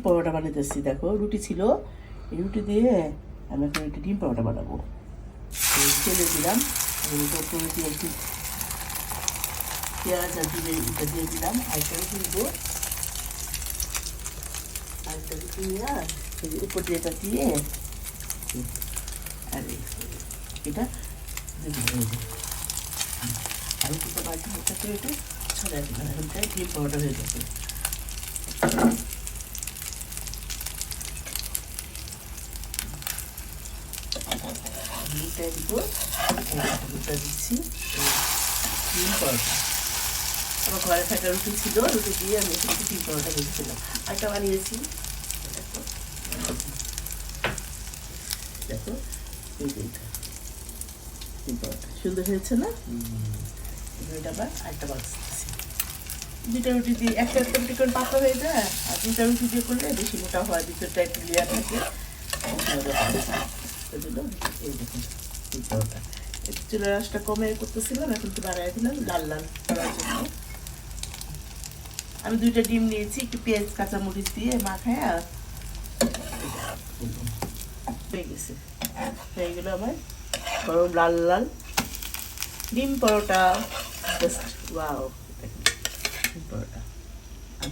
পরোটা বানাতেছি, দেখো রুটি ছিল, এই রুটি দিয়ে আমি এখন একটু ডিম পরোটা বানাবো। তেলে দিলাম, উপরে দিয়ে একটু পেঁয়াজ আর দিয়ে এটা দিয়ে দিলাম, আরেকটা রুটি দেবো, আরেকটা রুটি নিয়ে উপর দিয়ে এটা দিয়ে আর এটা আর রুটিটা বাকি ওটাকে একটু ছড়াই দিলাম, এখানটায় ডিম পরোটা হয়ে যাবে। দুটাই দিব, দুটা দিচ্ছি ডিম পরোটা। আমার ঘরে থাকা রুটি ছিল, রুটি দিয়ে আমি একটু ডিম পরোটা ভেজেছিলাম, আরেকটা বানিয়েছি। দেখো দেখো এই যে এটা ডিম পরোটা সুন্দর হয়েছে না? এটা আবার আরেকটা বানাচ্ছি। দুটা রুটি দিয়ে একটা রুটি করে পাতলা হয়ে যায়, আর দুটা রুটি দিয়ে করলে বেশি মোটা হয়, ভিতরটা একটু লেয়ার থাকে। এই দেখুন ডিম পরোটা, একটু চুলার আঁচটা কমে করতেছিলাম, এখন একটু বাড়াই দিলাম লাল লাল করার জন্য। আমি দুইটা ডিম নিয়েছি, একটু পেঁয়াজ কাঁচামরিচ দিয়ে মাখায় হয়ে গেছে। হয়ে গেল আমার গরম লাল লাল ডিম পরোটা, জাস্ট ওয়াও ডিম পরোটা।